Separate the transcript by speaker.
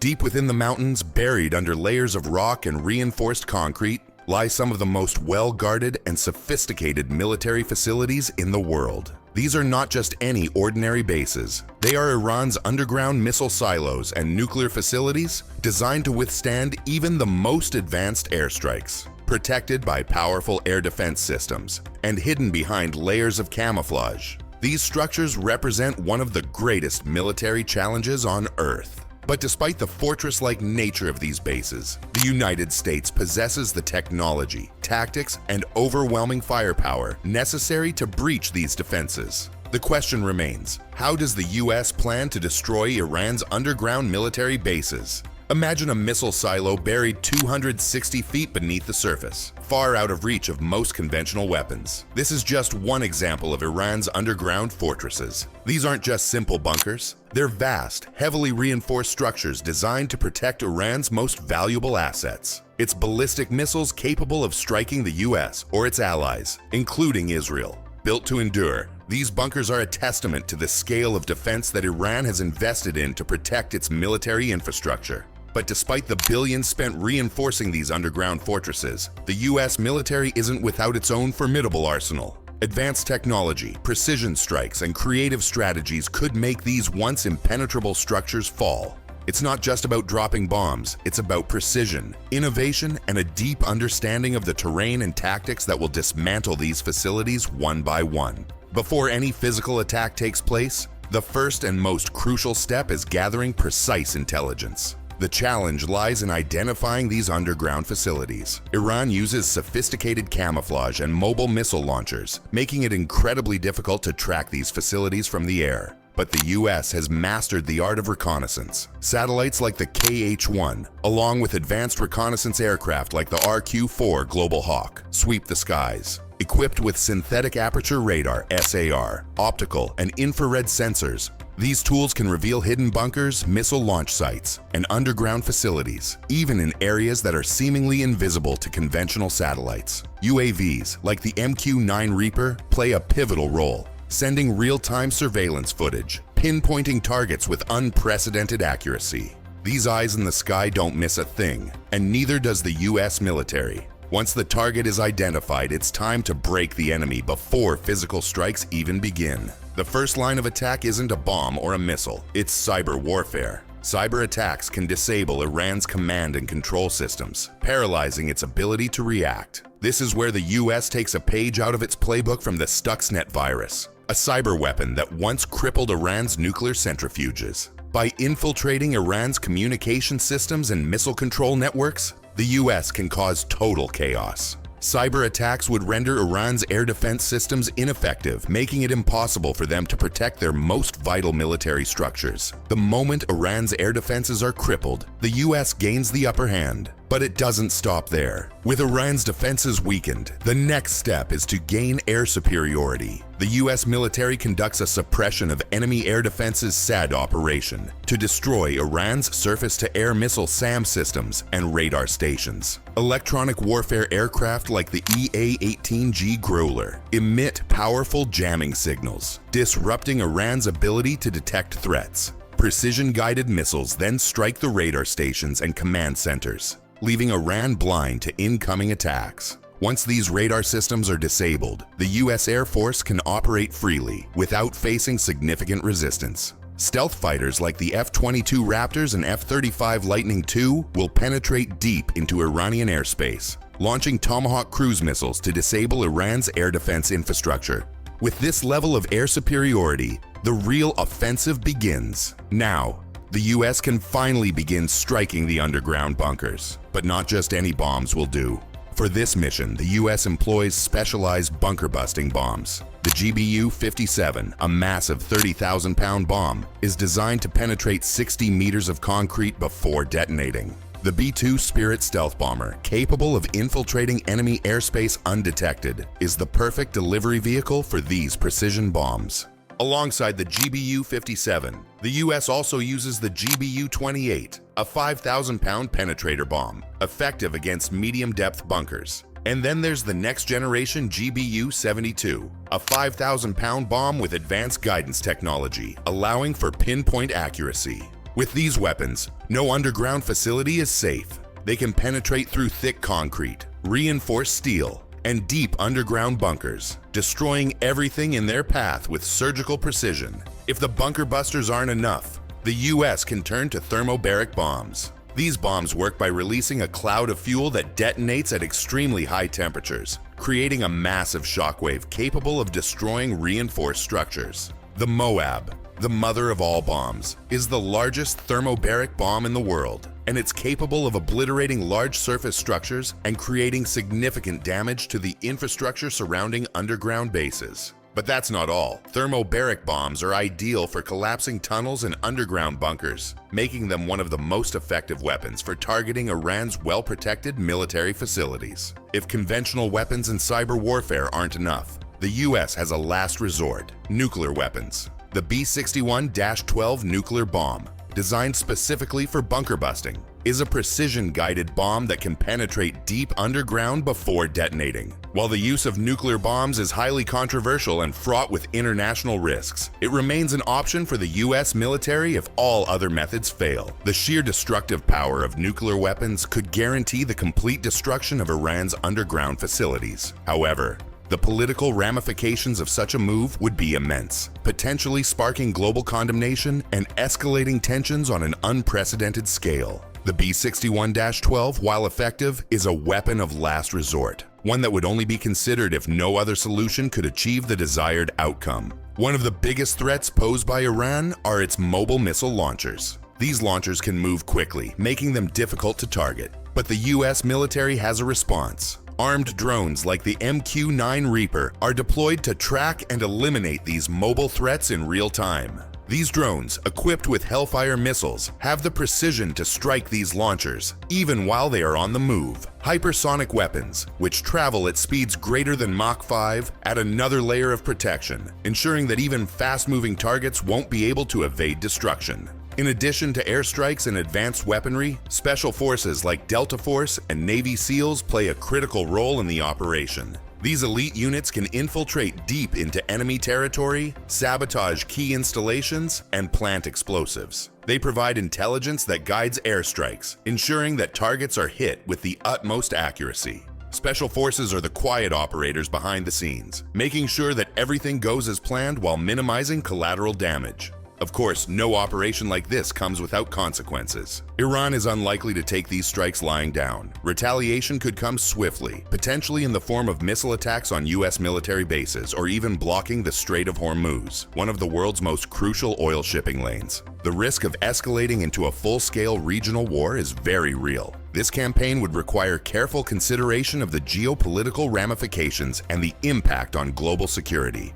Speaker 1: Deep within the mountains, buried under layers of rock and reinforced concrete, lie some of the most well-guarded and sophisticated military facilities in the world. These are not just any ordinary bases. They are Iran's underground missile silos and nuclear facilities designed to withstand even the most advanced airstrikes, protected by powerful air defense systems and hidden behind layers of camouflage. These structures represent one of the greatest military challenges on Earth. But despite the fortress-like nature of these bases, the United States possesses the technology, tactics, and overwhelming firepower necessary to breach these defenses. The question remains, how does the US plan to destroy Iran's underground military bases? Imagine a missile silo buried 260 feet beneath the surface, far out of reach of most conventional weapons. This is just one example of Iran's underground fortresses. These aren't just simple bunkers. They're vast, heavily reinforced structures designed to protect Iran's most valuable assets. Its ballistic missiles capable of striking the US or its allies, including Israel. Built to endure, these bunkers are a testament to the scale of defense that Iran has invested in to protect its military infrastructure. But despite the billions spent reinforcing these underground fortresses, the US military isn't without its own formidable arsenal. Advanced technology, precision strikes, and creative strategies could make these once impenetrable structures fall. It's not just about dropping bombs, it's about precision, innovation, and a deep understanding of the terrain and tactics that will dismantle these facilities one by one. Before any physical attack takes place, the first and most crucial step is gathering precise intelligence. The challenge lies in identifying these underground facilities. Iran uses sophisticated camouflage and mobile missile launchers, making it incredibly difficult to track these facilities from the air. But the US has mastered the art of reconnaissance. Satellites like the KH-1, along with advanced reconnaissance aircraft like the RQ-4 Global Hawk, sweep the skies. Equipped with synthetic aperture radar (SAR), optical and infrared sensors, these tools can reveal hidden bunkers, missile launch sites, and underground facilities, even in areas that are seemingly invisible to conventional satellites. UAVs, like the MQ-9 Reaper, play a pivotal role, sending real-time surveillance footage, pinpointing targets with unprecedented accuracy. These eyes in the sky don't miss a thing, and neither does the US military. Once the target is identified, it's time to break the enemy before physical strikes even begin. The first line of attack isn't a bomb or a missile, it's cyber warfare. Cyber attacks can disable Iran's command and control systems, paralyzing its ability to react. This is where the US takes a page out of its playbook from the Stuxnet virus, a cyber weapon that once crippled Iran's nuclear centrifuges. By infiltrating Iran's communication systems and missile control networks, the US can cause total chaos. Cyber attacks would render Iran's air defense systems ineffective, making it impossible for them to protect their most vital military structures. The moment Iran's air defenses are crippled, the US gains the upper hand. But it doesn't stop there. With Iran's defenses weakened, the next step is to gain air superiority. The US military conducts a suppression of enemy air defenses SAD operation to destroy Iran's surface-to-air missile SAM systems and radar stations. Electronic warfare aircraft like the EA-18G Growler emit powerful jamming signals, disrupting Iran's ability to detect threats. Precision-guided missiles then strike the radar stations and command centers, leaving Iran blind to incoming attacks. Once these radar systems are disabled, the US Air Force can operate freely without facing significant resistance. Stealth fighters like the F-22 Raptors and F-35 Lightning II will penetrate deep into Iranian airspace, launching Tomahawk cruise missiles to disable Iran's air defense infrastructure. With this level of air superiority, the real offensive begins. Now, the US can finally begin striking the underground bunkers. But not just any bombs will do. For this mission, the US employs specialized bunker-busting bombs. The GBU-57, a massive 30,000-pound bomb, is designed to penetrate 60 meters of concrete before detonating. The B-2 Spirit stealth bomber, capable of infiltrating enemy airspace undetected, is the perfect delivery vehicle for these precision bombs. Alongside the GBU-57, the US also uses the GBU-28, a 5,000-pound penetrator bomb, effective against medium-depth bunkers. And then there's the next-generation GBU-72, a 5,000-pound bomb with advanced guidance technology, allowing for pinpoint accuracy. With these weapons, no underground facility is safe. They can penetrate through thick concrete, reinforced steel, and deep underground bunkers, destroying everything in their path with surgical precision. If the bunker busters aren't enough, the US can turn to thermobaric bombs. These bombs work by releasing a cloud of fuel that detonates at extremely high temperatures, creating a massive shockwave capable of destroying reinforced structures. The MOAB, the mother of all bombs, is the largest thermobaric bomb in the world, and it's capable of obliterating large surface structures and creating significant damage to the infrastructure surrounding underground bases. But that's not all. Thermobaric bombs are ideal for collapsing tunnels and underground bunkers, making them one of the most effective weapons for targeting Iran's well-protected military facilities. If conventional weapons and cyber warfare aren't enough, the US has a last resort: nuclear weapons. The B-61-12 nuclear bomb, designed specifically for bunker busting, is a precision-guided bomb that can penetrate deep underground before detonating. While the use of nuclear bombs is highly controversial and fraught with international risks, it remains an option for the US military if all other methods fail. The sheer destructive power of nuclear weapons could guarantee the complete destruction of Iran's underground facilities. However, the political ramifications of such a move would be immense, potentially sparking global condemnation and escalating tensions on an unprecedented scale. The B-61-12, while effective, is a weapon of last resort, one that would only be considered if no other solution could achieve the desired outcome. One of the biggest threats posed by Iran are its mobile missile launchers. These launchers can move quickly, making them difficult to target. But the US military has a response. Armed drones like the MQ-9 Reaper are deployed to track and eliminate these mobile threats in real time. These drones, equipped with Hellfire missiles, have the precision to strike these launchers, even while they are on the move. Hypersonic weapons, which travel at speeds greater than Mach 5, add another layer of protection, ensuring that even fast-moving targets won't be able to evade destruction. In addition to airstrikes and advanced weaponry, special forces like Delta Force and Navy SEALs play a critical role in the operation. These elite units can infiltrate deep into enemy territory, sabotage key installations, and plant explosives. They provide intelligence that guides airstrikes, ensuring that targets are hit with the utmost accuracy. Special forces are the quiet operators behind the scenes, making sure that everything goes as planned while minimizing collateral damage. Of course, no operation like this comes without consequences. Iran is unlikely to take these strikes lying down. Retaliation could come swiftly, potentially in the form of missile attacks on US military bases or even blocking the Strait of Hormuz, one of the world's most crucial oil shipping lanes. The risk of escalating into a full-scale regional war is very real. This campaign would require careful consideration of the geopolitical ramifications and the impact on global security.